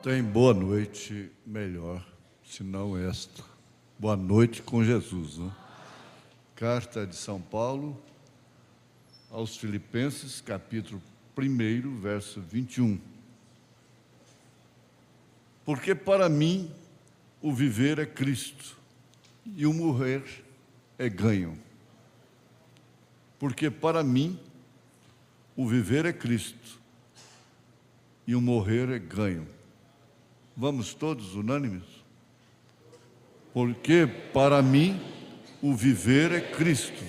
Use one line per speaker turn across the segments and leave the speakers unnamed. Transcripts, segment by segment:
Tem boa noite melhor, se não esta. Boa noite com Jesus, né? Carta de São Paulo aos Filipenses, capítulo 1, verso 21. Porque para mim o viver é Cristo e o morrer é ganho. Porque para mim o viver é Cristo e o morrer é ganho. Vamos todos unânimes? Porque para mim o viver é Cristo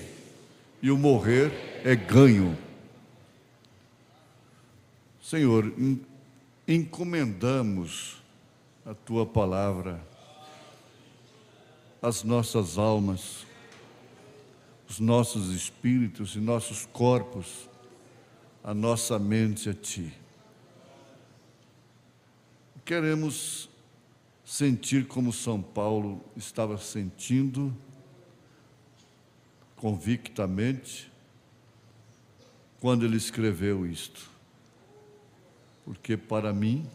e o morrer é ganho. Senhor, encomendamos a Tua palavra, as nossas almas, os nossos espíritos e nossos corpos, a nossa mente a Ti. Queremos sentir como São Paulo estava sentindo, convictamente, quando ele escreveu isto. Porque para mim,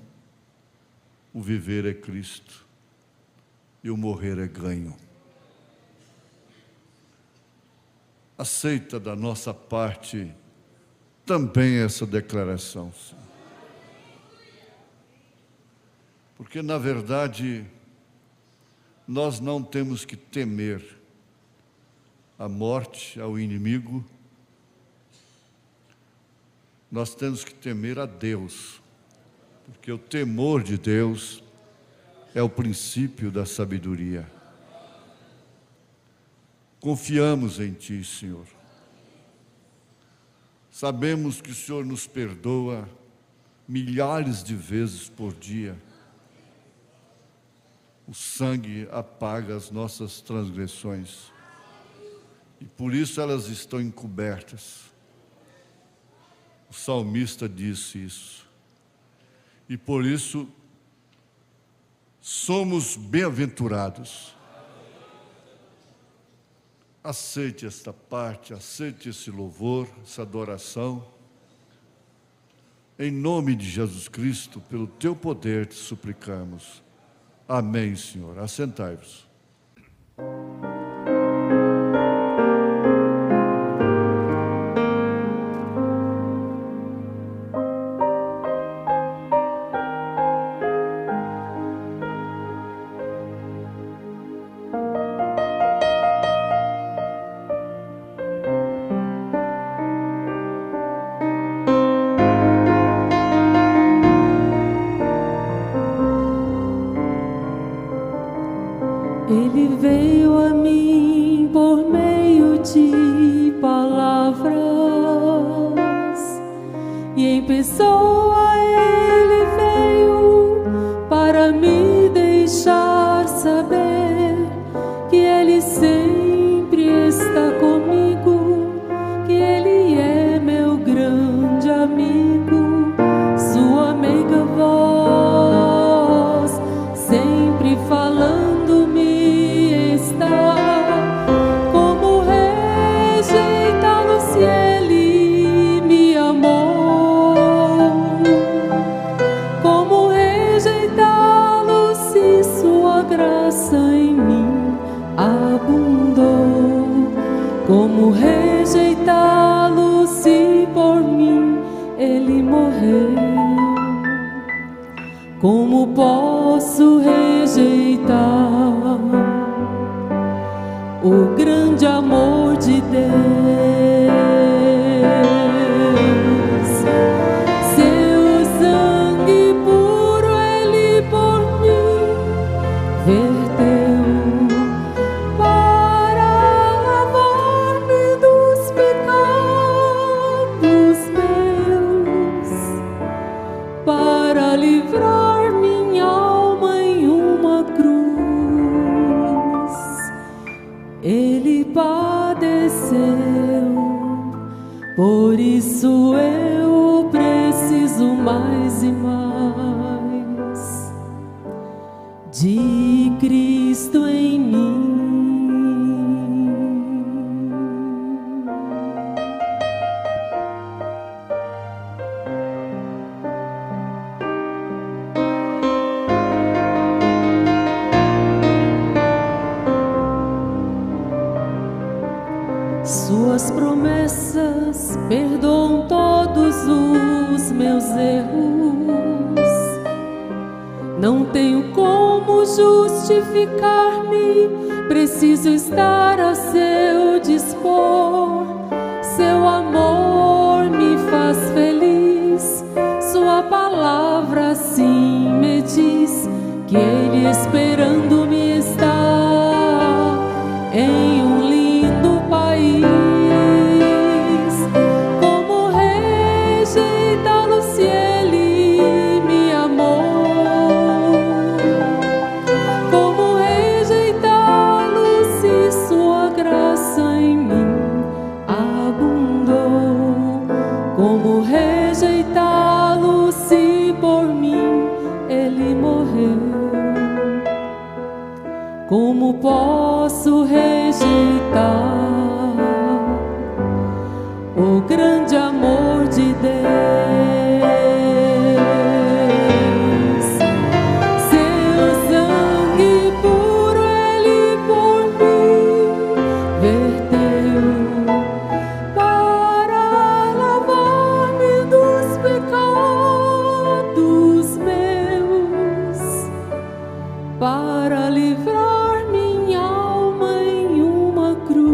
o viver é Cristo e o morrer é ganho. Aceita da nossa parte também essa declaração, Senhor. Porque, na verdade, nós não temos que temer a morte, ao inimigo. Nós temos que temer a Deus, porque o temor de Deus é o princípio da sabedoria. Confiamos em Ti, Senhor. Sabemos que o Senhor nos perdoa milhares de vezes por dia. O sangue apaga as nossas transgressões e por isso elas estão encobertas. O salmista disse isso e por isso somos bem-aventurados. Aceite esta parte, aceite esse louvor, essa adoração. Em nome de Jesus Cristo, pelo Teu poder te suplicamos. Amém, Senhor. Assentai-vos.
Ele veio a mim por meio de palavras, e em pessoa Ele veio para me deixar saber que Ele sempre está comigo, que Ele é meu grande amigo, sua meiga voz, sempre falando. Como rejeitá-lo se por mim ele morreu? Como posso rejeitar o grande amor de Deus? Seu sangue puro ele por mim verteu. Por isso eu preciso mais e mais de Cristo em mim. tuas promessas perdoam todos os meus erros. Não tenho como justificar-me, preciso estar ao seu dispor. Seu amor me faz feliz, sua palavra assim me diz que ele esperando-me está em um lindo país. Como rejeitá-lo se ele me amou? Como rejeitá-lo se sua graça em mim abundou? Como rejeitá-lo se por mim ele morreu? Como posso rejeitar o grande amor de Deus? Seu sangue puro ele por mim verteu para lavar-me dos pecados meus, para livrar minha alma em uma cruz.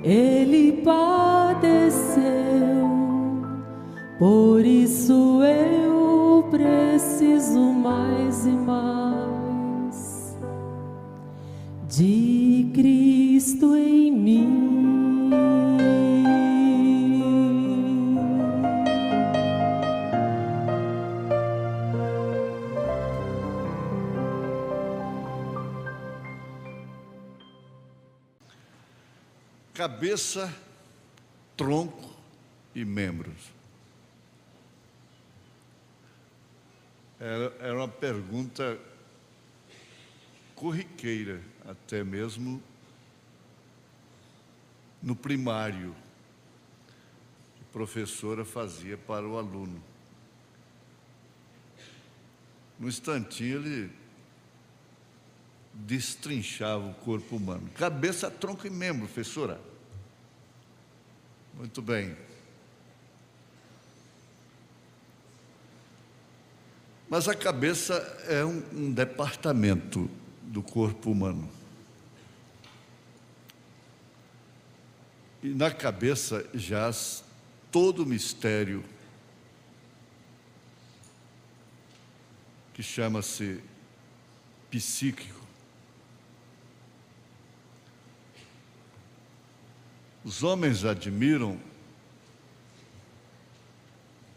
Ele padeceu, por isso eu preciso mais e mais de Cristo em mim.
Cabeça, tronco e membros. Era uma pergunta corriqueira, até mesmo no primário, que a professora fazia para o aluno. No instantinho ele destrinchava o corpo humano. Cabeça, tronco e membro, professora. Muito bem. Mas a cabeça é um departamento do corpo humano. E na cabeça jaz todo o mistério que chama-se psíquico. Os homens admiram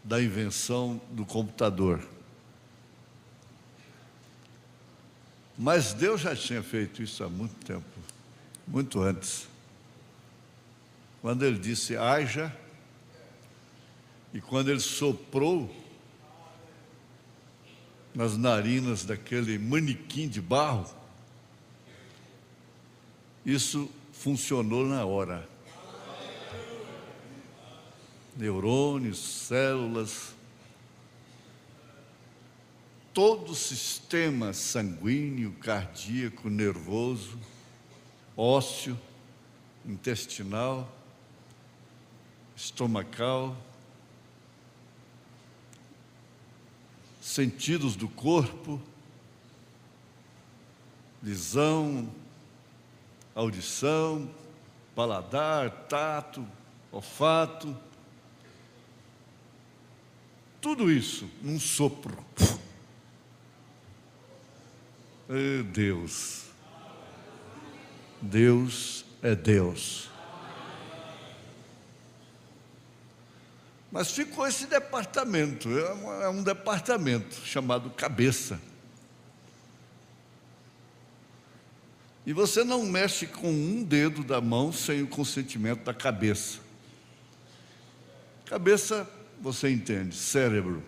da invenção do computador. Mas Deus já tinha feito isso há muito tempo, muito antes. Quando Ele disse haja, e quando Ele soprou nas narinas daquele manequim de barro, isso funcionou na hora. Neurônios, células, todo o sistema sanguíneo, cardíaco, nervoso, ósseo, intestinal, estomacal, sentidos do corpo, visão, audição, paladar, tato, olfato, tudo isso num sopro. Deus. Deus é Deus. Mas ficou esse departamento, é um departamento chamado cabeça. E você não mexe com um dedo da mão sem o consentimento da cabeça. Cabeça, você entende, cérebro.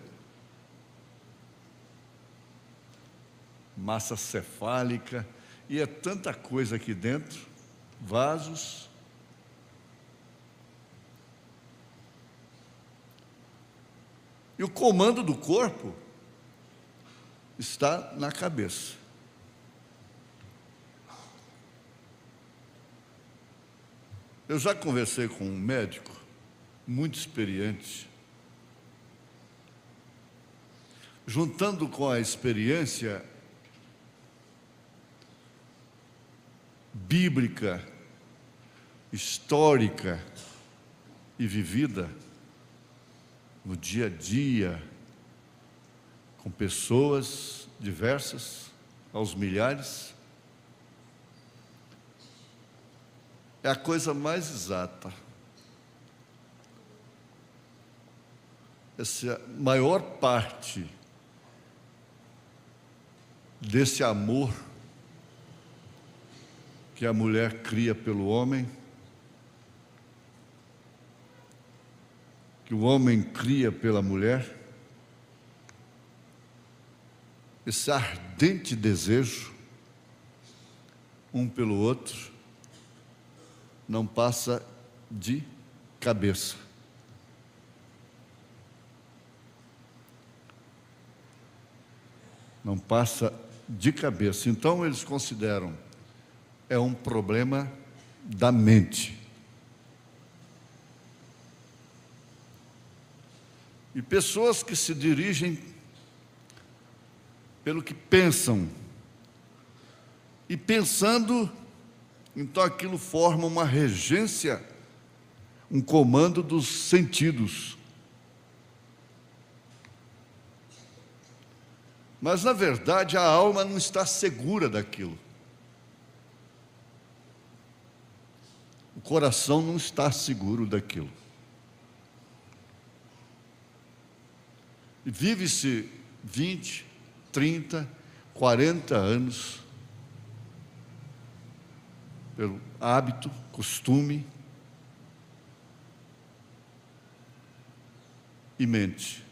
Massa cefálica, e é tanta coisa aqui dentro, vasos. E o comando do corpo está na cabeça. Eu já conversei com um médico muito experiente. Juntando com a experiência bíblica, histórica e vivida no dia a dia, com pessoas diversas, aos milhares, é a coisa mais exata. Essa maior parte desse amor que a mulher cria pelo homem, que o homem cria pela mulher, esse ardente desejo, um pelo outro, não passa de cabeça. Não passa de cabeça. Então, eles consideram, é um problema da mente. E pessoas que se dirigem pelo que pensam, e pensando, então aquilo forma uma regência, um comando dos sentidos. Mas, na verdade, a alma não está segura daquilo. O coração não está seguro daquilo. E vive-se 20, 30, 40 anos pelo hábito, costume e mente.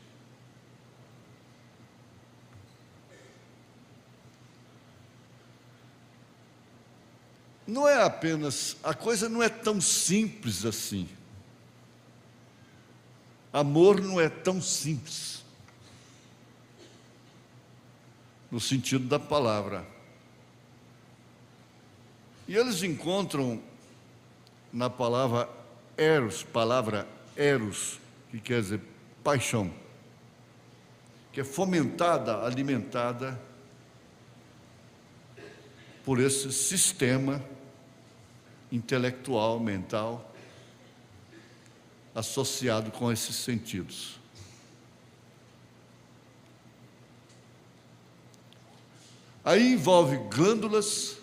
Não é apenas, a coisa não é tão simples assim. Amor não é tão simples, no sentido da palavra. E eles encontram na palavra eros, que quer dizer paixão, que é fomentada, alimentada por esse sistema intelectual, mental, associado com esses sentidos. Aí envolve glândulas,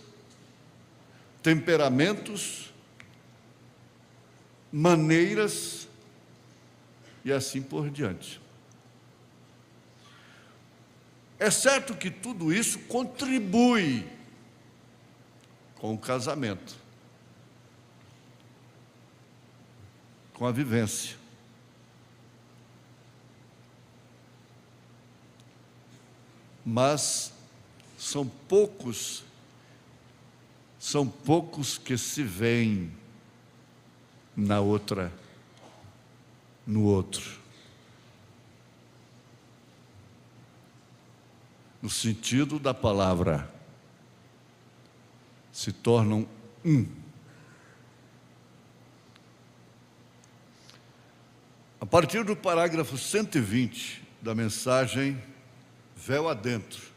temperamentos, maneiras e assim por diante. É certo que tudo isso contribui com o casamento, com a vivência. Mas são poucos que se veem na outra, no outro. No sentido da palavra, se tornam um. A partir do parágrafo 120 da mensagem Véu Adentro,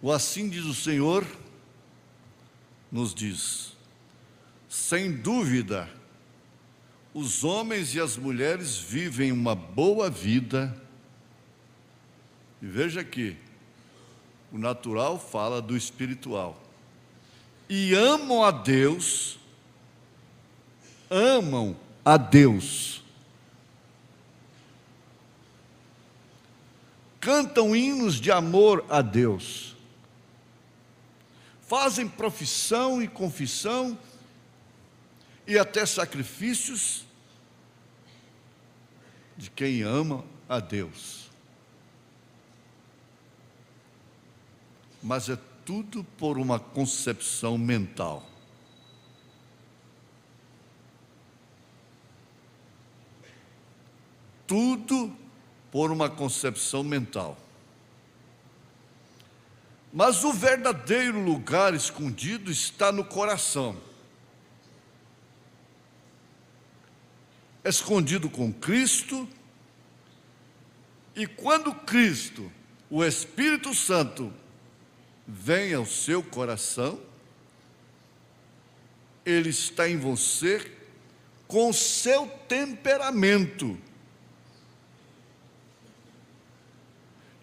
o assim diz o Senhor, nos diz: sem dúvida, os homens e as mulheres vivem uma boa vida. E veja aqui, o natural fala do espiritual. E amam a Deus, cantam hinos de amor a Deus, fazem profissão e confissão e até sacrifícios de quem ama a Deus. Mas é tudo por uma concepção mental. Tudo por uma concepção mental. Mas o verdadeiro lugar escondido está no coração. Escondido com Cristo, e quando Cristo, o Espírito Santo, vem ao seu coração, Ele está em você com o seu temperamento.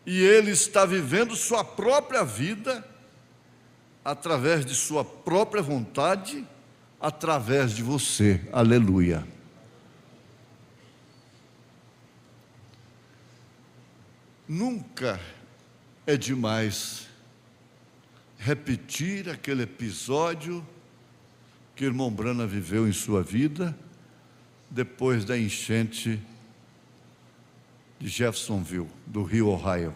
E Ele está vivendo sua própria vida, através de sua própria vontade, através de você. Aleluia. Nunca é demais repetir aquele episódio que o irmão Brana viveu em sua vida, depois da enchente de Jeffersonville, do rio Ohio.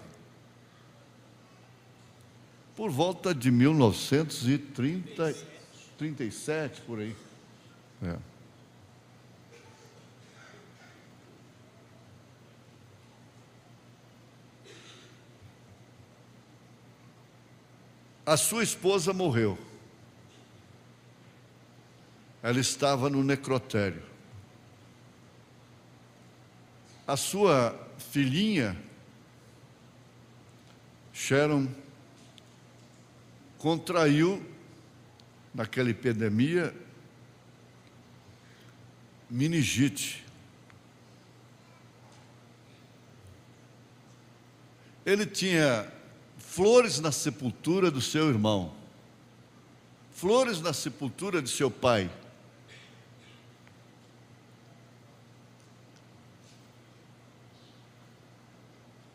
Por volta de 1937, por aí. A sua esposa morreu. Ela estava no necrotério. A sua filhinha, Sharon, contraiu, naquela epidemia, meningite. Ele tinha flores na sepultura do seu irmão, flores na sepultura de seu pai.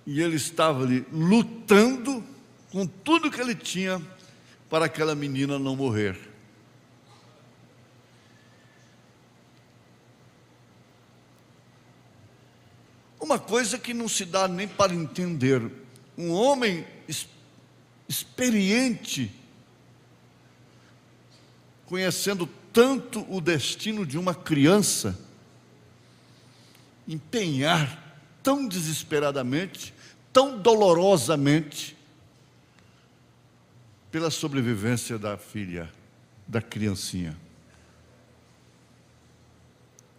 E ele estava ali lutando com tudo que ele tinha para aquela menina não morrer. Uma coisa que não se dá nem para entender. Um homem experiente, conhecendo tanto o destino de uma criança, empenhar tão desesperadamente, tão dolorosamente, pela sobrevivência da filha, da criancinha.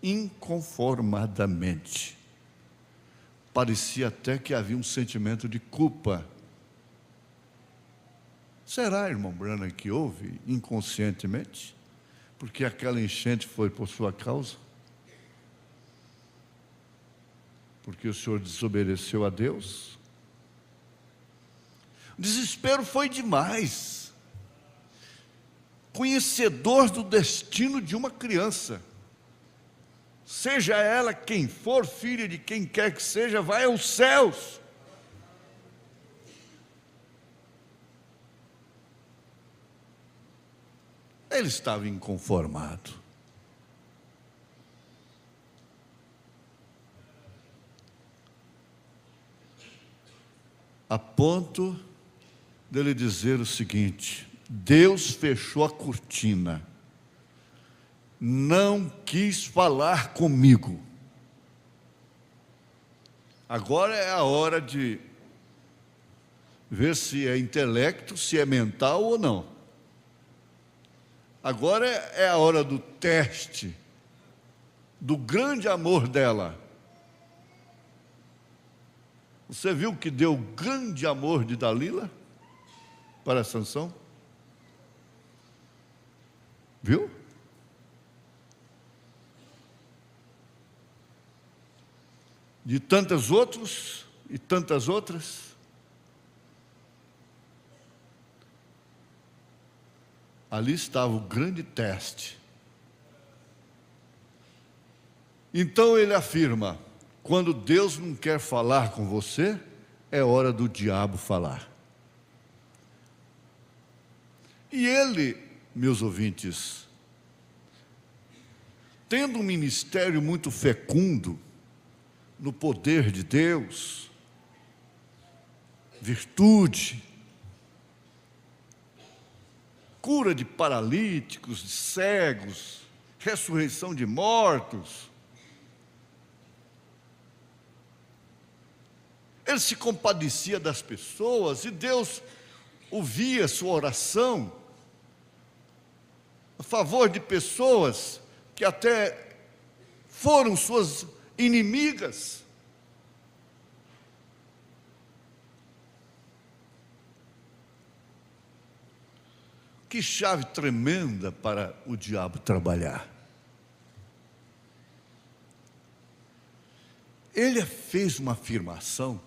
Inconformadamente. Parecia até que havia um sentimento de culpa. Será, irmão Branham, que houve inconscientemente? Porque aquela enchente foi por sua causa? Porque o senhor desobedeceu a Deus? O desespero foi demais. Conhecedor do destino de uma criança, seja ela quem for, filha de quem quer que seja, vai aos céus. Ele estava inconformado. A ponto dele dizer o seguinte: Deus fechou a cortina, não quis falar comigo. Agora é a hora de ver se é intelecto, se é mental ou não. Agora é a hora do teste, do grande amor dela. Você viu que deu o grande amor de Dalila para Sansão? Viu? De tantos outros e tantas outras. Ali estava o grande teste. Então ele afirma: quando Deus não quer falar com você, é hora do diabo falar. E ele, meus ouvintes, tendo um ministério muito fecundo no poder de Deus, virtude, cura de paralíticos, de cegos, ressurreição de mortos. Ele se compadecia das pessoas e Deus ouvia sua oração a favor de pessoas que até foram suas inimigas. Que chave tremenda para o diabo trabalhar. Ele fez uma afirmação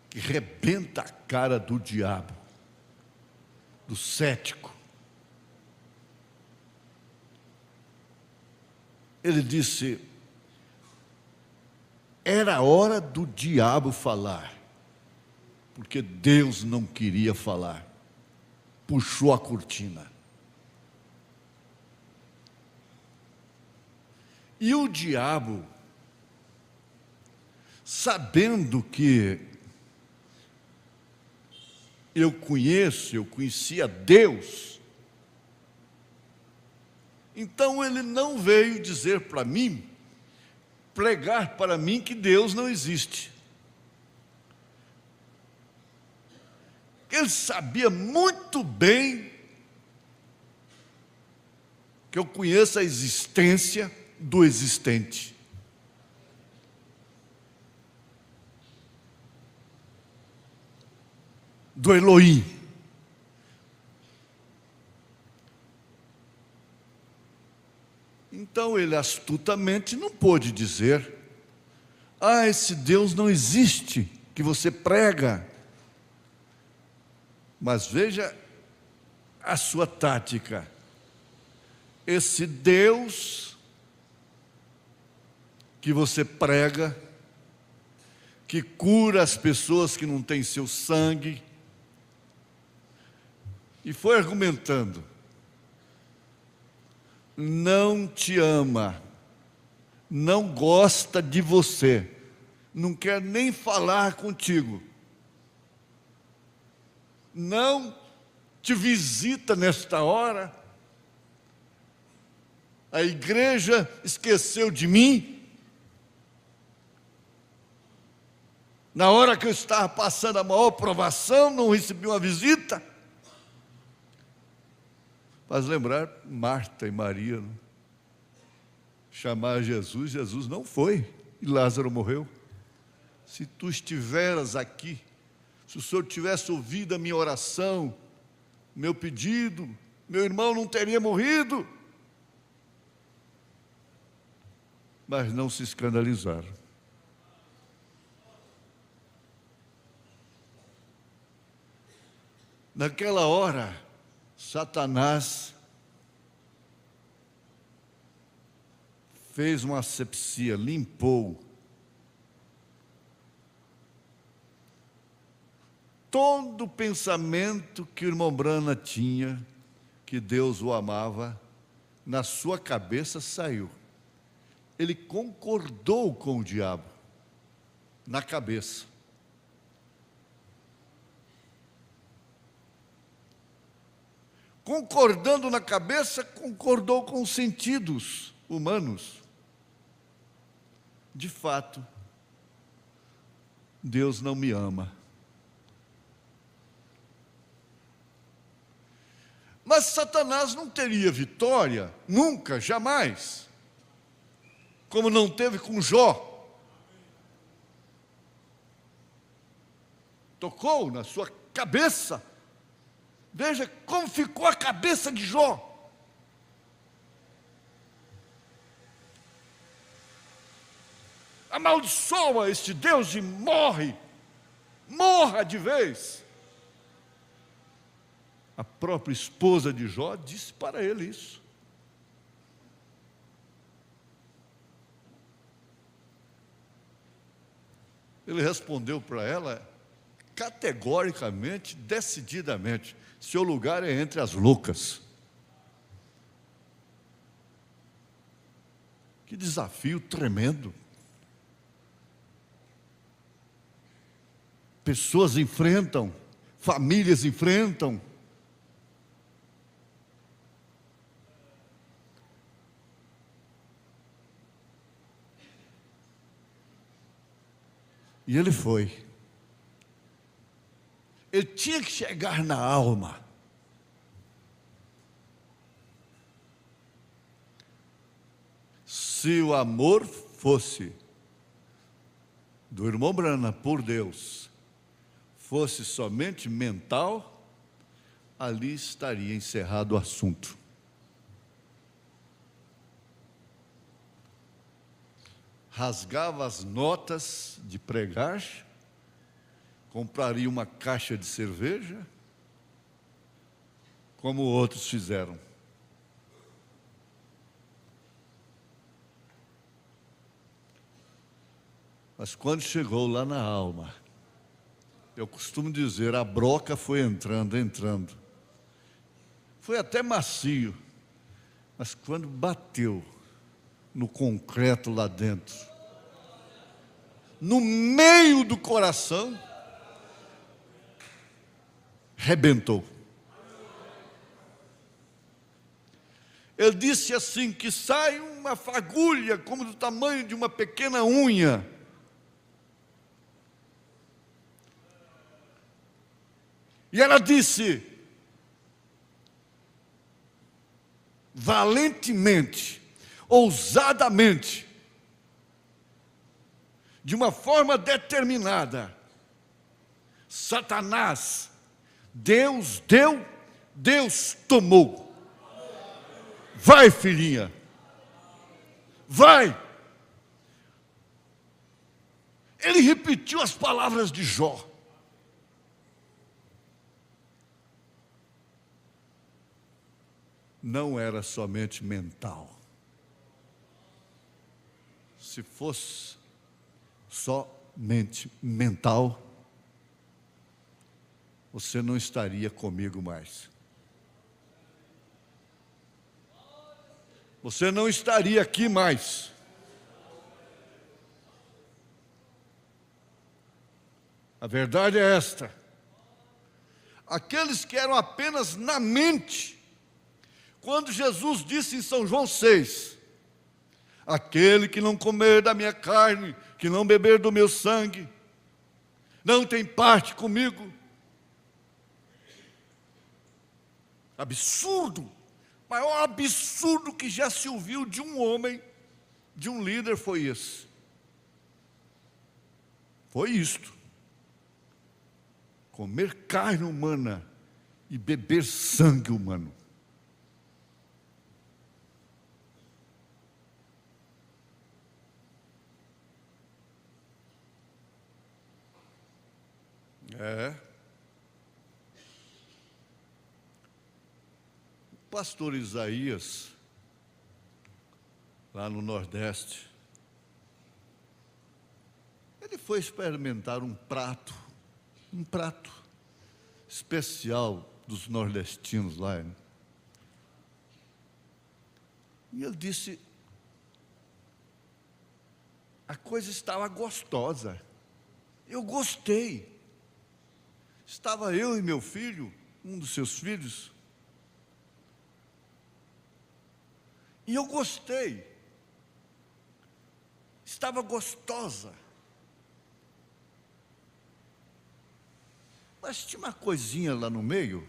que rebenta a cara do diabo, do cético. Ele disse: era a hora do diabo falar, porque Deus não queria falar. Puxou a cortina. E o diabo, sabendo que eu conhecia Deus, então ele não veio dizer para mim, pregar para mim que Deus não existe. Ele sabia muito bem que eu conheço a existência do existente. Do Elohim. Então ele astutamente não pôde dizer: esse Deus não existe, que você prega. Mas veja a sua tática. Esse Deus que você prega, que cura as pessoas que não têm seu sangue, e foi argumentando, não te ama, não gosta de você, não quer nem falar contigo, não te visita nesta hora, a igreja esqueceu de mim. Na hora que eu estava passando a maior provação, não recebi uma visita. Faz lembrar Marta e Maria, né? Chamar Jesus, Jesus não foi, e Lázaro morreu. Se tu estiveras aqui, se o Senhor tivesse ouvido a minha oração, meu pedido, meu irmão não teria morrido. Mas não se escandalizaram. Naquela hora, Satanás fez uma asepsia, limpou todo o pensamento que o irmão Brana tinha, que Deus o amava, na sua cabeça saiu. Ele concordou com o diabo, na cabeça. Concordando na cabeça, concordou com os sentidos humanos. De fato, Deus não me ama. Mas Satanás não teria vitória, nunca, jamais, como não teve com Jó. Tocou na sua cabeça. Veja como ficou a cabeça de Jó. Amaldiçoa este Deus e morre. Morra de vez. A própria esposa de Jó disse para ele isso. Ele respondeu para ela categoricamente, decididamente: seu lugar é entre as loucas. Que desafio tremendo. Pessoas enfrentam, famílias enfrentam. E ele foi. Ele tinha que chegar na alma. Se o amor fosse do irmão Branham por Deus, fosse somente mental, ali estaria encerrado o assunto. Rasgava as notas de pregar, compraria uma caixa de cerveja, como outros fizeram. Mas quando chegou lá na alma, eu costumo dizer, a broca foi entrando. Foi até macio, mas quando bateu no concreto lá dentro, no meio do coração, rebentou. Ele disse assim, que sai uma fagulha como do tamanho de uma pequena unha. E ela disse, valentemente, ousadamente, de uma forma determinada, Satanás, Deus deu, Deus tomou. Vai, filhinha, vai. Ele repetiu as palavras de Jó. Não era somente mental. Se fosse somente mental, você não estaria comigo mais. Você não estaria aqui mais. A verdade é esta. Aqueles que eram apenas na mente, quando Jesus disse em São João 6, aquele que não comer da minha carne, que não beber do meu sangue, não tem parte comigo. Absurdo, maior absurdo que já se ouviu de um homem, de um líder, foi esse. Foi isto. Comer carne humana e beber sangue humano. O pastor Isaías, lá no Nordeste, ele foi experimentar um prato especial dos nordestinos lá. E ele disse, a coisa estava gostosa, eu gostei. Estava eu e meu filho, um dos seus filhos, e eu gostei. Estava gostosa. Mas tinha uma coisinha lá no meio,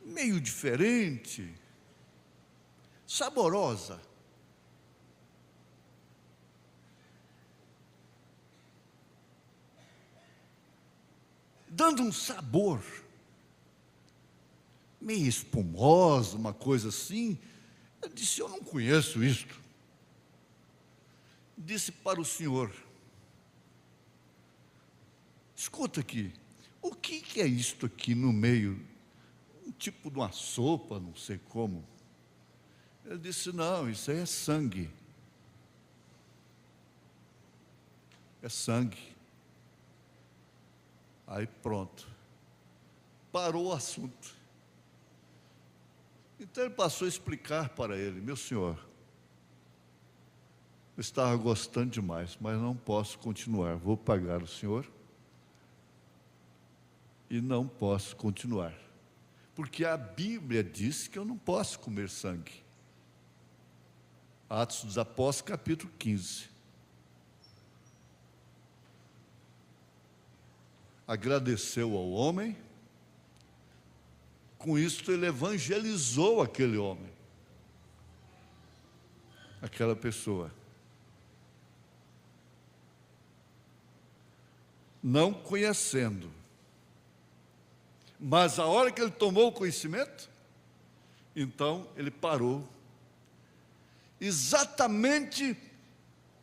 meio diferente, saborosa. Dando um sabor, meio espumosa, uma coisa assim. Eu disse, eu não conheço isto. Disse para o senhor, escuta aqui, o que é isto aqui no meio? Um tipo de uma sopa, não sei como. Ele disse, não, isso aí é sangue. É sangue. Aí pronto, parou o assunto. Então ele passou a explicar para ele, meu senhor, eu estava gostando demais, mas não posso continuar, vou pagar o senhor e não posso continuar, porque a Bíblia diz que eu não posso comer sangue. Atos dos Apóstolos, capítulo 15. agradeceu ao homem. Com isso, ele evangelizou aquele homem, aquela pessoa. Não conhecendo. Mas a hora que ele tomou o conhecimento, então ele parou. Exatamente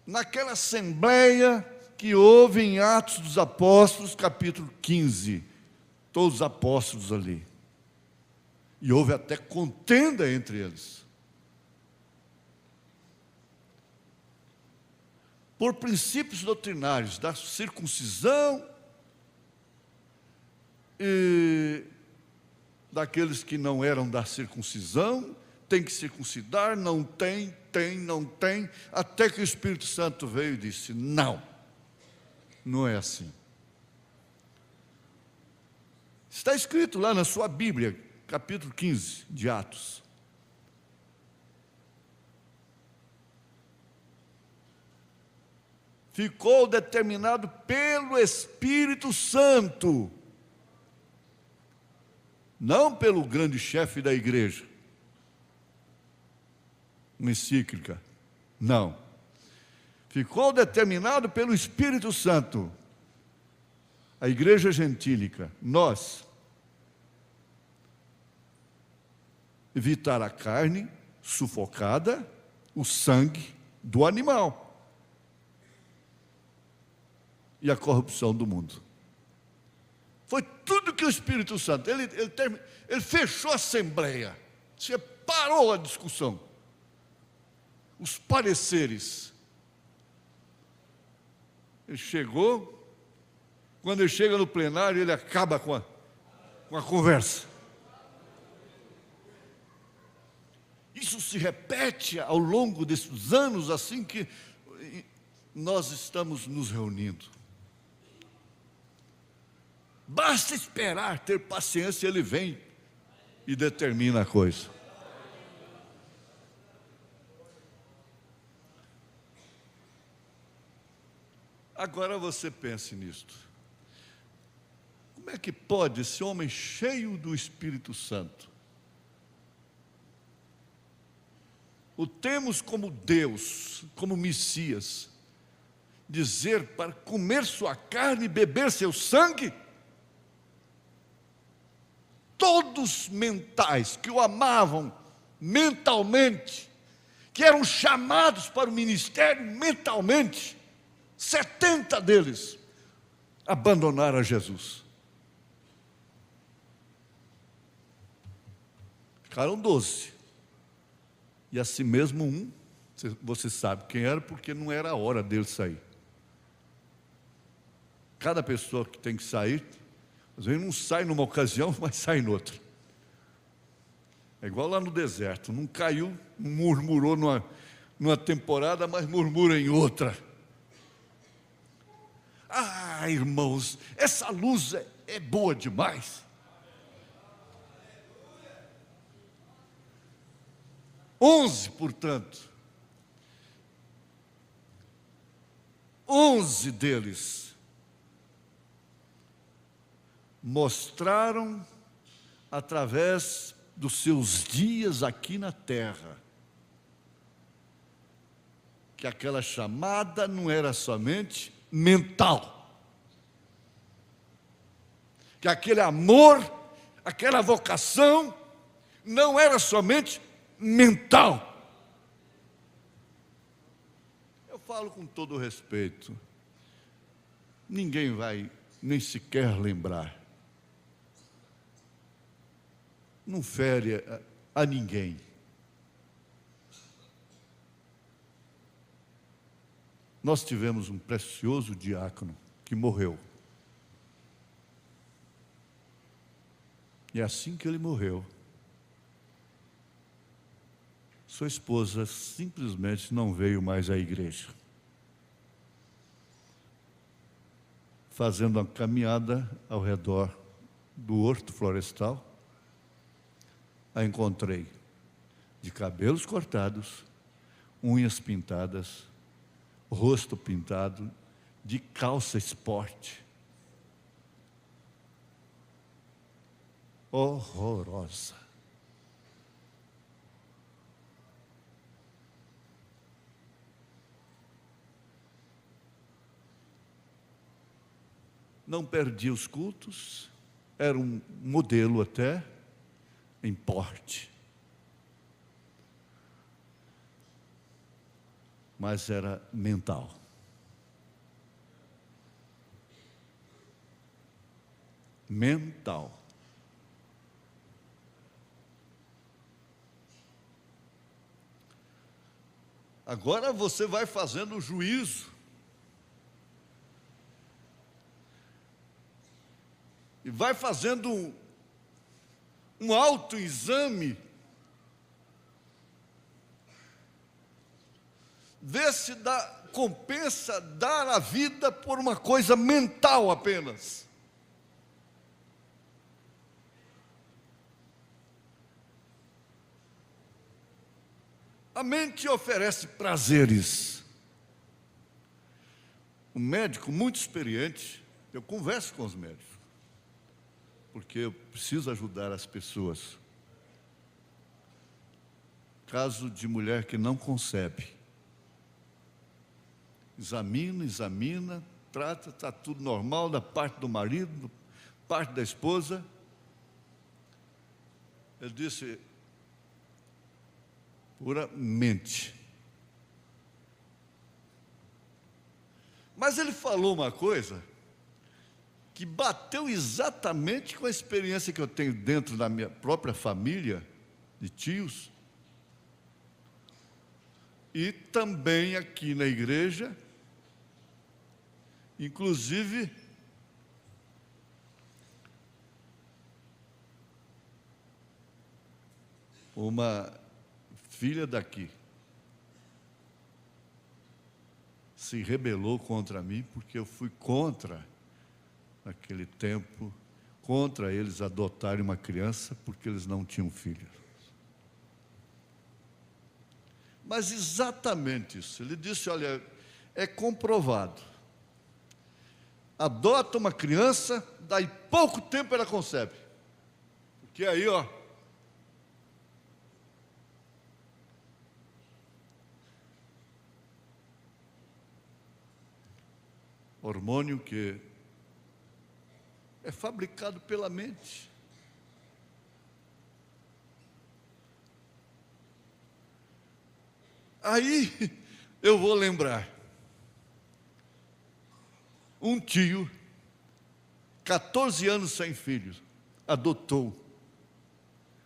naquela assembleia que houve em Atos dos Apóstolos, capítulo 15. Todos os apóstolos ali. E houve até contenda entre eles. Por princípios doutrinários da circuncisão e daqueles que não eram da circuncisão, tem que circuncidar, não tem, não tem, até que o Espírito Santo veio e disse: não, não é assim. Está escrito lá na sua Bíblia, capítulo 15 de Atos. Ficou determinado pelo Espírito Santo, não pelo grande chefe da igreja, uma encíclica, não. Ficou determinado pelo Espírito Santo, a igreja gentílica, nós, evitar a carne sufocada, o sangue do animal e a corrupção do mundo. Foi tudo que o Espírito Santo, ele fechou a assembleia, separou a discussão, os pareceres. Ele chegou, quando ele chega no plenário, ele acaba com a conversa. Isso se repete ao longo desses anos, assim que nós estamos nos reunindo. Basta esperar, ter paciência, ele vem e determina a coisa. Agora você pense nisto. Como é que pode esse homem cheio do Espírito Santo, o temos como Deus, como Messias, dizer para comer sua carne e beber seu sangue? Todos mentais, que o amavam mentalmente, que eram chamados para o ministério mentalmente, 70 deles abandonaram a Jesus. Ficaram 12. E assim mesmo um, você sabe quem era, porque não era a hora dele sair. Cada pessoa que tem que sair, às vezes não sai numa ocasião, mas sai em outra. É igual lá no deserto, não caiu, não murmurou numa temporada, mas murmura em outra. Ah, irmãos, essa luz é boa demais. 11, portanto, 11 deles mostraram, através dos seus dias aqui na terra, que aquela chamada não era somente mental, que aquele amor, aquela vocação, não era somente mental. Eu falo com todo respeito, ninguém vai nem sequer lembrar, não fere a ninguém. Nós tivemos um precioso diácono que morreu. E assim que ele morreu, sua esposa simplesmente não veio mais à igreja. Fazendo uma caminhada ao redor do horto florestal, a encontrei de cabelos cortados, unhas pintadas, rosto pintado, de calça esporte. horrorosa. Não perdia os cultos, era um modelo até em porte. Mas era mental. Mental. Agora você vai fazendo o juízo. E vai fazendo um autoexame. Vê se compensa dar a vida por uma coisa mental apenas. A mente oferece prazeres. Um médico muito experiente, eu converso com os médicos, porque eu preciso ajudar as pessoas. Caso de mulher que não concebe. Examina, trata, está tudo normal da parte do marido, da parte da esposa. Ele disse, puramente. Mas ele falou uma coisa que bateu exatamente com a experiência que eu tenho dentro da minha própria família, de tios, e também aqui na igreja, inclusive uma filha daqui se rebelou contra mim porque eu fui contra, naquele tempo, contra eles adotarem uma criança porque eles não tinham filho. Mas exatamente isso. Ele disse, olha, é comprovado. Adota uma criança, daí pouco tempo ela concebe. Porque aí, hormônio que é fabricado pela mente. Aí eu vou lembrar. Um tio, 14 anos sem filhos, adotou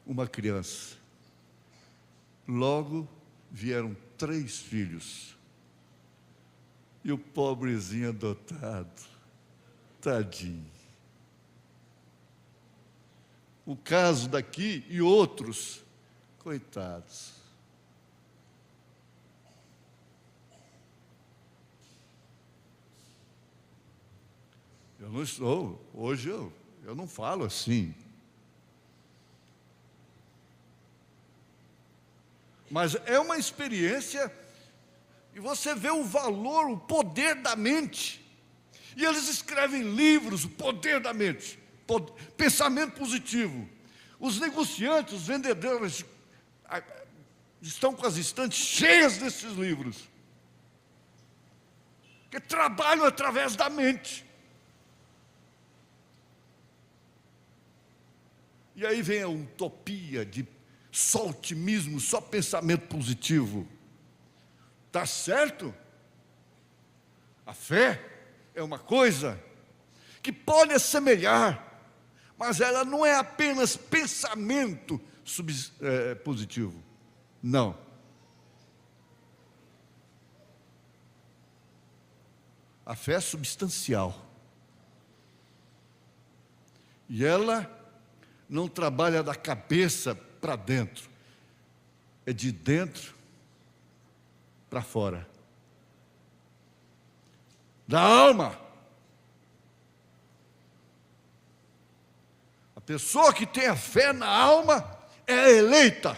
uma criança. Logo vieram 3 filhos. E o pobrezinho adotado, tadinho. O caso daqui e outros, coitados. Eu não estou, hoje eu não falo assim. Mas é uma experiência, e você vê o valor, o poder da mente. E eles escrevem livros, o poder da mente, pensamento positivo. Os negociantes, os vendedores, estão com as estantes cheias desses livros. Que trabalham através da mente. E aí vem a utopia de só otimismo, só pensamento positivo. Está certo? A fé é uma coisa que pode assemelhar, mas ela não é apenas pensamento positivo. Não. A fé é substancial. E ela não trabalha da cabeça para dentro, é de dentro para fora. Da alma. A pessoa que tem a fé na alma é eleita.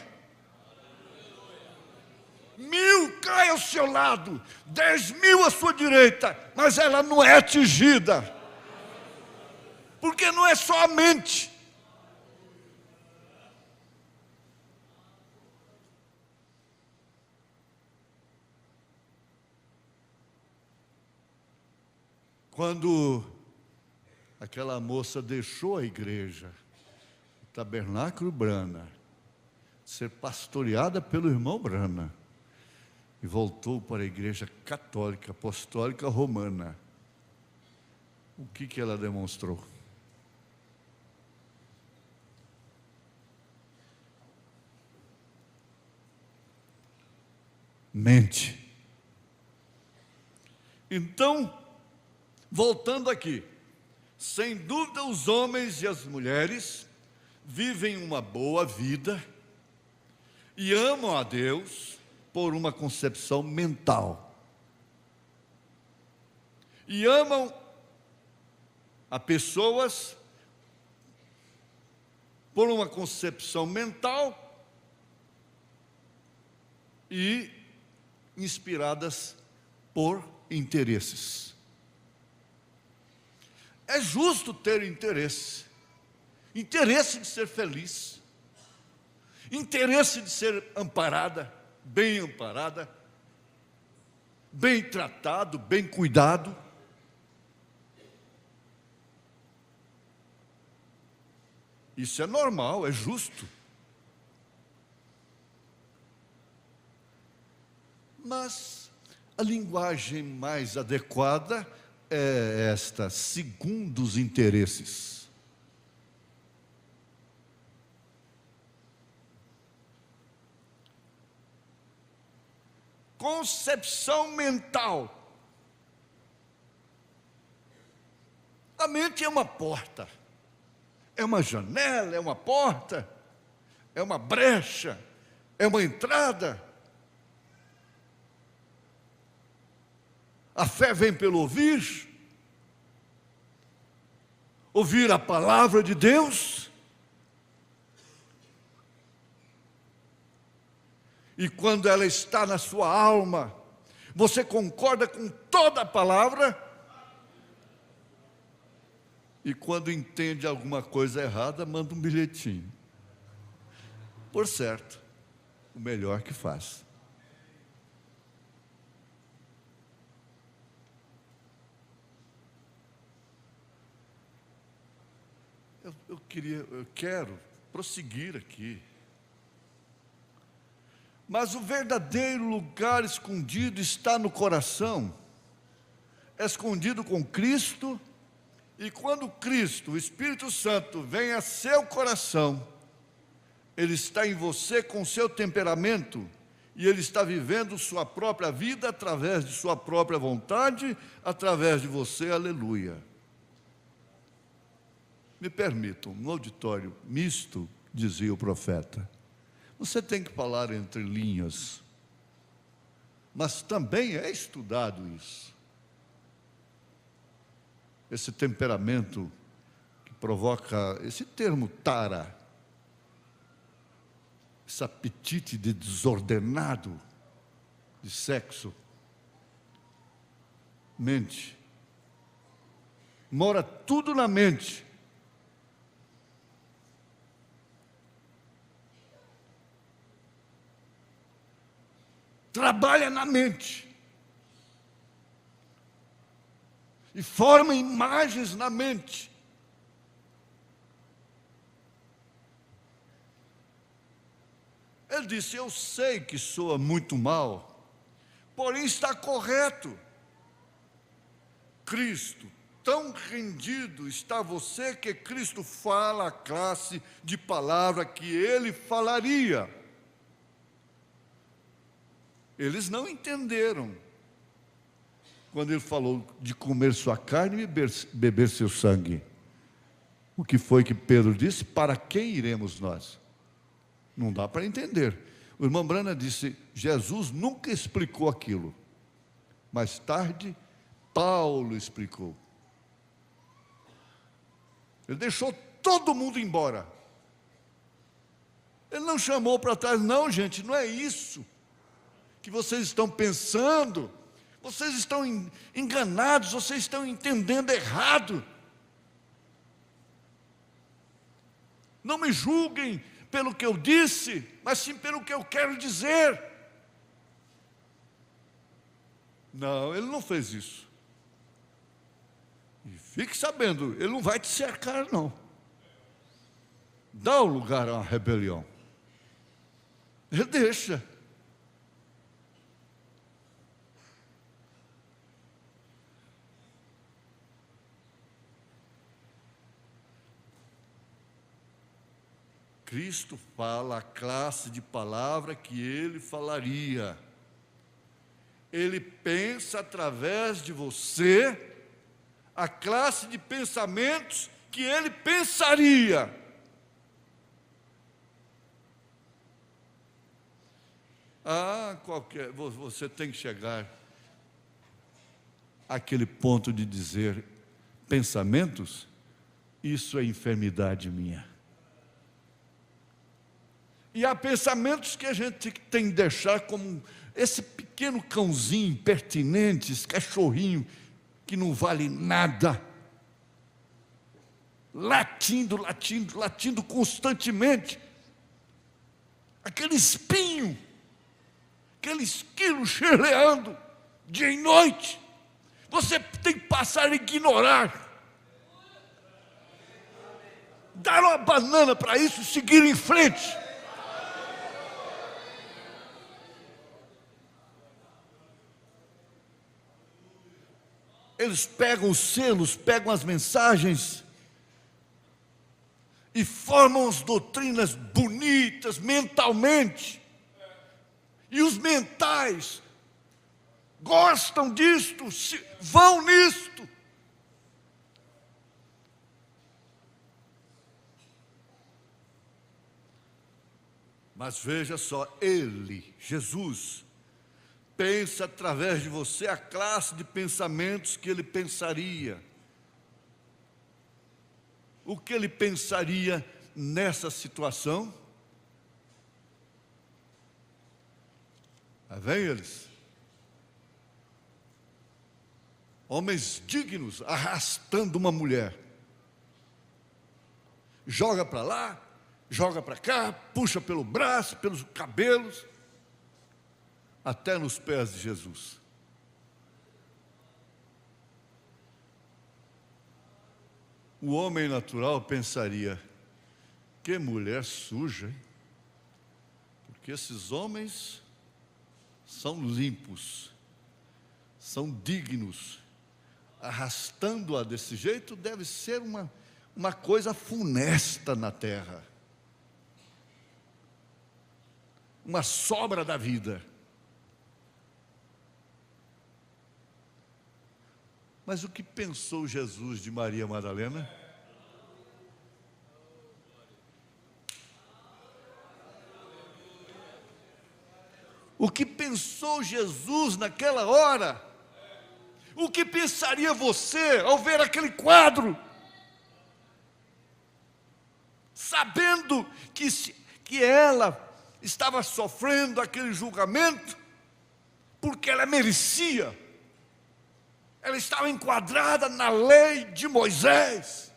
1000 cai ao seu lado, 10.000 à sua direita, mas ela não é atingida. Porque não é só a mente. Quando aquela moça deixou a igreja, o Tabernáculo Brana, ser pastoreada pelo irmão Brana, e voltou para a igreja católica, apostólica romana, o que ela demonstrou? Mente. Então, voltando aqui, sem dúvida os homens e as mulheres vivem uma boa vida e amam a Deus por uma concepção mental. E amam a pessoas por uma concepção mental e inspiradas por interesses. É justo ter interesse de ser feliz, interesse de ser amparada, bem tratado, bem cuidado. Isso é normal, é justo. Mas a linguagem mais adequada é esta, segundo os interesses. Concepção mental. A mente é uma porta, é uma janela, é uma porta, é uma brecha, é uma entrada. A fé vem pelo ouvir a palavra de Deus. E quando ela está na sua alma, você concorda com toda a palavra. E quando entende alguma coisa errada, manda um bilhetinho. Por certo, o melhor que faz. Eu quero prosseguir aqui. Mas o verdadeiro lugar escondido está no coração. É escondido com Cristo. E quando Cristo, o Espírito Santo, vem a seu coração, Ele está em você com seu temperamento, e Ele está vivendo sua própria vida através de sua própria vontade, através de você, aleluia. Me permitam, no auditório misto, dizia o profeta, você tem que falar entre linhas, mas também é estudado isso. Esse temperamento que provoca, esse termo tara, esse apetite de desordenado de sexo, mente, mora tudo na mente. Trabalha na mente e forma imagens na mente. Ele disse, eu sei que soa muito mal, porém está correto. Cristo, tão rendido está você que Cristo fala a classe de palavra que Ele falaria. Eles não entenderam quando Ele falou de comer sua carne e beber seu sangue. O que foi que Pedro disse? Para quem iremos nós? Não dá para entender. O irmão Brana disse, Jesus nunca explicou aquilo. Mais tarde, Paulo explicou. Ele deixou todo mundo embora. Ele não chamou para trás, não, gente, não é isso que vocês estão pensando. Vocês estão enganados, vocês estão entendendo errado. Não me julguem pelo que eu disse, mas sim pelo que eu quero dizer. Não, ele não fez isso. Fique sabendo, ele não vai te cercar, não. Dá o lugar à rebelião. Ele deixa. Cristo fala a classe de palavra que ele falaria. Ele pensa através de você a classe de pensamentos que ele pensaria. Você tem que chegar àquele ponto de dizer, pensamentos, isso é enfermidade minha. E há pensamentos que a gente tem que deixar como esse pequeno cãozinho impertinente, esse cachorrinho que não vale nada, latindo constantemente, aquele espinho, aquele esquilo cheleando dia e noite, você tem que passar a ignorar, dar uma banana para isso e seguir em frente. Eles pegam os selos, pegam as mensagens e formam as doutrinas bonitas mentalmente. E os mentais gostam disto, vão nisto. Mas veja só, ele, Jesus, pensa através de você a classe de pensamentos que ele pensaria. O que ele pensaria nessa situação? Lá vem eles. Homens dignos arrastando uma mulher. Joga para lá, joga para cá, puxa pelo braço, pelos cabelos, até nos pés de Jesus. O homem natural pensaria, que mulher suja, hein? Porque esses homens são limpos, são dignos. Arrastando-a desse jeito deve ser uma coisa funesta na terra. Uma sobra da vida. Mas o que pensou Jesus de Maria Madalena? O que pensou Jesus naquela hora? O que pensaria você ao ver aquele quadro? Sabendo que ela estava sofrendo aquele julgamento, porque ela merecia. Ela estava enquadrada na lei de Moisés.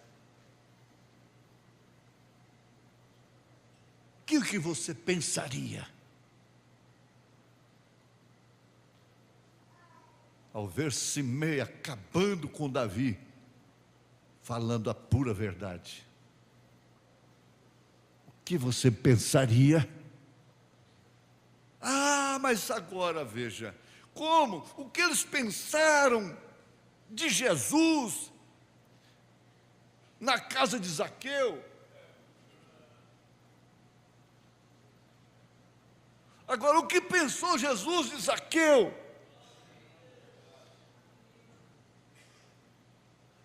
O que você pensaria ao ver Simei acabando com Davi, falando a pura verdade? O que você pensaria? Mas agora veja, como? O que eles pensaram de Jesus na casa de Zaqueu? Agora, o que pensou Jesus de Zaqueu?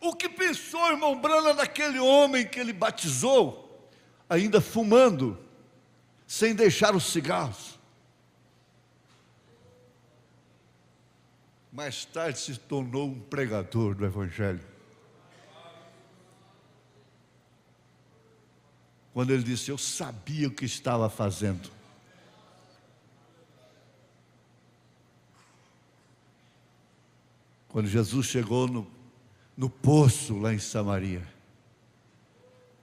O que pensou, irmão Brana, daquele homem que ele batizou, ainda fumando, sem deixar os cigarros? Mais tarde se tornou um pregador do Evangelho. Quando ele disse, eu sabia o que estava fazendo. Quando Jesus chegou no poço lá em Samaria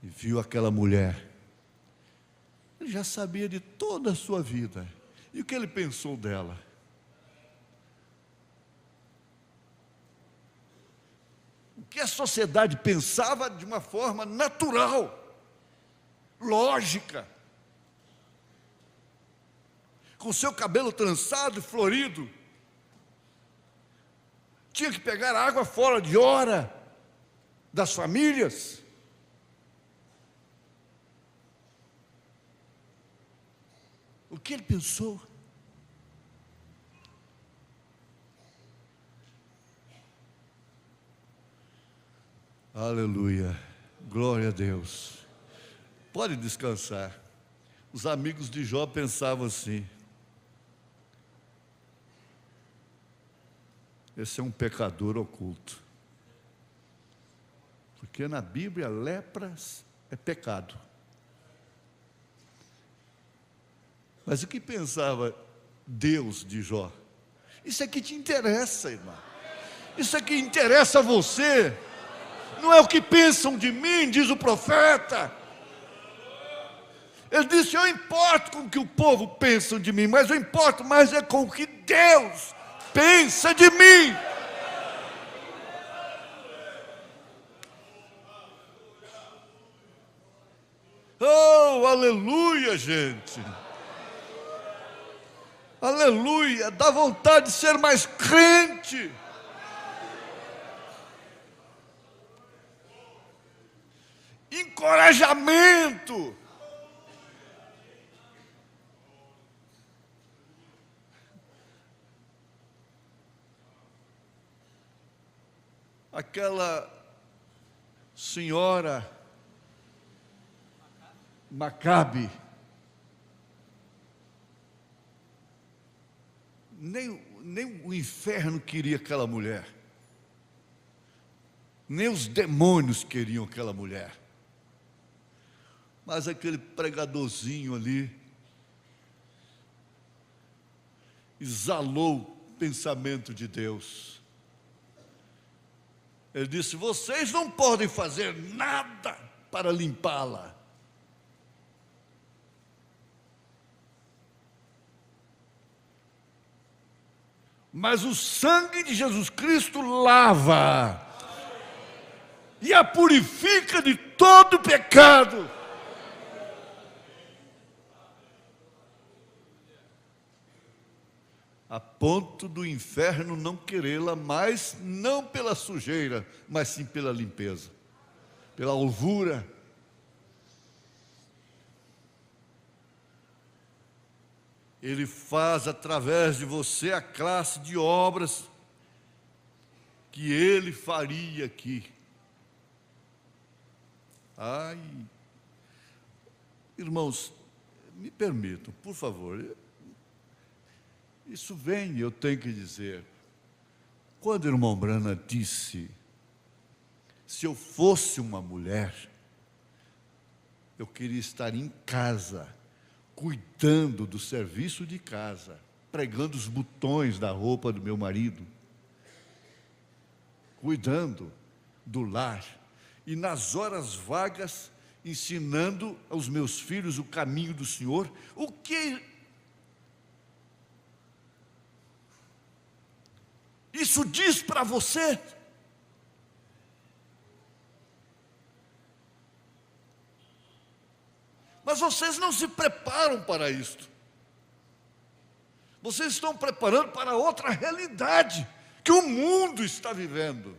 e viu aquela mulher, ele já sabia de toda a sua vida. E o que ele pensou dela? O que a sociedade pensava de uma forma natural, lógica. Com seu cabelo trançado e florido, tinha que pegar água fora de hora das famílias. O que ele pensou? Aleluia, glória a Deus. Pode descansar. Os amigos de Jó pensavam assim: esse é um pecador oculto. Porque na Bíblia, lepra é pecado. Mas o que pensava Deus de Jó? Isso aqui te interessa, irmão. Isso aqui interessa a você. Não é o que pensam de mim, diz o profeta. Ele disse: eu importo com o que o povo pensa de mim, mas eu importo mais é com o que Deus pensa de mim. Oh, aleluia, gente. Aleluia, dá vontade de ser mais crente. Encorajamento. Aquela senhora Macabe, nem o inferno queria aquela mulher, nem os demônios queriam aquela mulher, mas aquele pregadorzinho ali exalou o pensamento de Deus. Ele disse: vocês não podem fazer nada para limpá-la. Mas o sangue de Jesus Cristo lava e a purifica de todo pecado. A ponto do inferno não querê-la mais, não pela sujeira, mas sim pela limpeza, pela alvura. Ele faz através de você a classe de obras que Ele faria aqui. Ai, irmãos, me permitam, por favor. Isso vem, eu tenho que dizer. Quando o irmão Brana disse: se eu fosse uma mulher, eu queria estar em casa, cuidando do serviço de casa, pregando os botões da roupa do meu marido, cuidando do lar, e nas horas vagas, ensinando aos meus filhos o caminho do Senhor. O que isso diz para você? Mas vocês não se preparam para isto. Vocês estão preparando para outra realidade que o mundo está vivendo.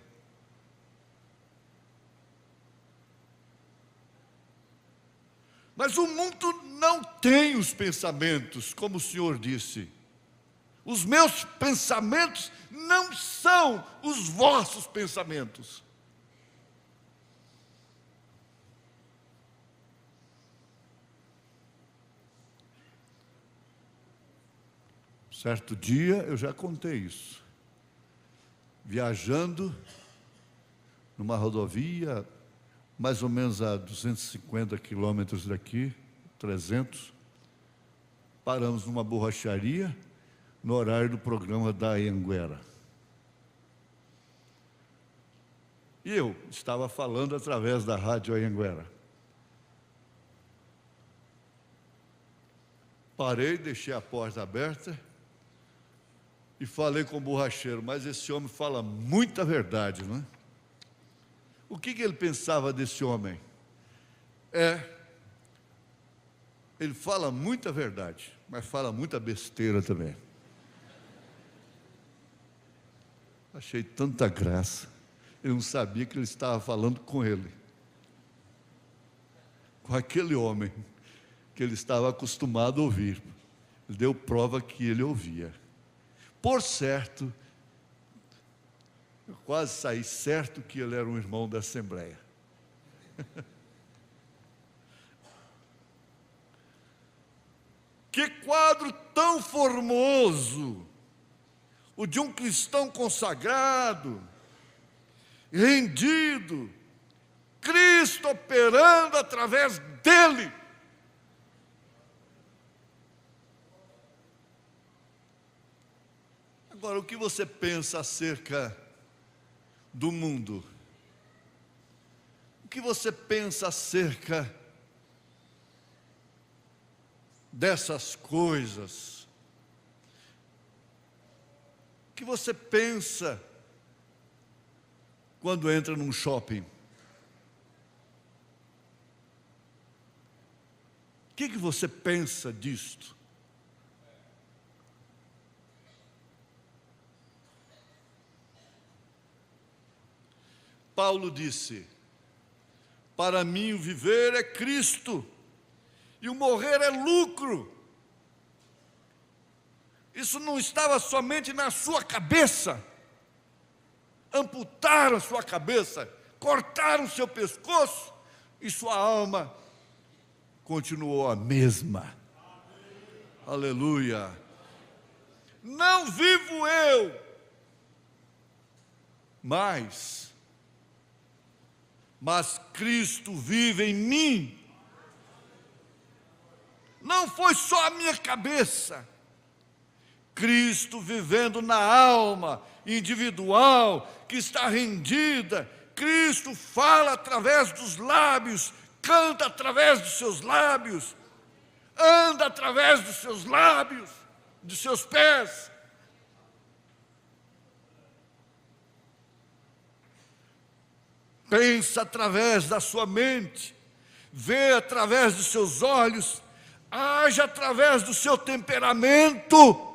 Mas o mundo não tem os pensamentos, como o Senhor disse. Os meus pensamentos não são os vossos pensamentos. Certo dia, eu já contei isso, viajando numa rodovia, mais ou menos a 250 quilômetros daqui, 300, paramos numa borracharia, no horário do programa da Anhanguera. E eu estava falando através da rádio Anhanguera. Parei, deixei a porta aberta e falei com o borracheiro: mas esse homem fala muita verdade, não é? O que ele pensava desse homem? Ele fala muita verdade, mas fala muita besteira também. Achei tanta graça. Eu não sabia que ele estava falando com ele, com aquele homem que ele estava acostumado a ouvir. Ele deu prova que ele ouvia. Por certo, eu quase saí certo que ele era um irmão da Assembleia. Que quadro tão formoso! O de um cristão consagrado, rendido, Cristo operando através dele. Agora, o que você pensa acerca do mundo? O que você pensa acerca dessas coisas? O que você pensa quando entra num shopping? O que você pensa disto? Paulo disse: para mim o viver é Cristo e o morrer é lucro. Isso não estava somente na sua cabeça. Amputaram a sua cabeça, cortaram o seu pescoço e sua alma continuou a mesma. Aleluia. Não vivo eu, mas Cristo vive em mim. Não foi só a minha cabeça. Cristo vivendo na alma individual que está rendida. Cristo fala através dos lábios, canta através dos seus lábios, anda através dos seus lábios, dos seus pés. Pensa através da sua mente, vê através dos seus olhos, age através do seu temperamento.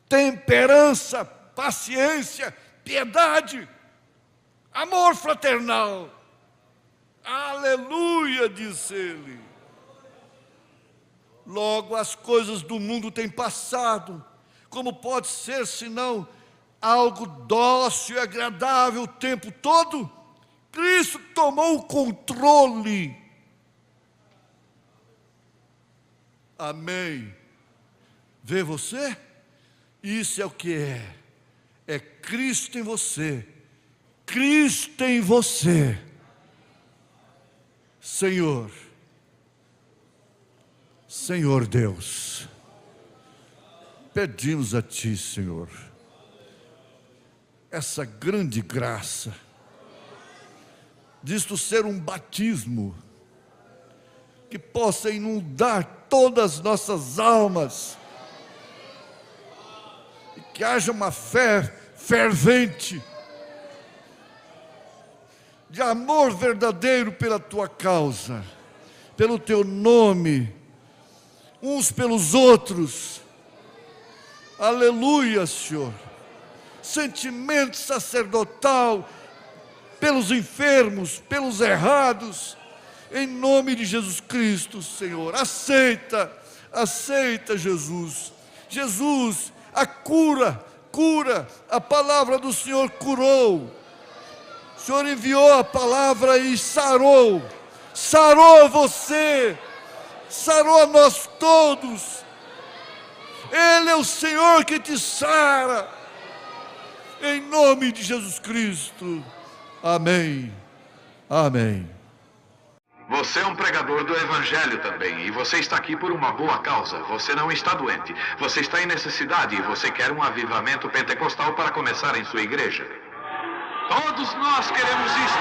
Temperança, paciência, piedade, amor fraternal. Aleluia, disse ele. Logo as coisas do mundo têm passado. Como pode ser senão algo dócil e agradável o tempo todo? Cristo tomou o controle. Amém. Vê você? Isso é o que é. É Cristo em você. Cristo em você. Senhor. Senhor Deus. Pedimos a Ti, Senhor, essa grande graça disto ser um batismo que possa inundar todas as nossas almas. Que haja uma fé fervente, de amor verdadeiro pela Tua causa, pelo Teu nome, uns pelos outros. Aleluia, Senhor. Sentimento sacerdotal pelos enfermos, pelos errados, em nome de Jesus Cristo, Senhor. Aceita, Jesus. Jesus, a cura, a palavra do Senhor curou. O Senhor enviou a palavra e sarou você, sarou a nós todos. Ele é o Senhor que te sara, em nome de Jesus Cristo. Amém, amém.
Você é um pregador do Evangelho também, e você está aqui por uma boa causa. Você não está doente, você está em necessidade e você quer um avivamento pentecostal para começar em sua igreja. Todos nós queremos isso.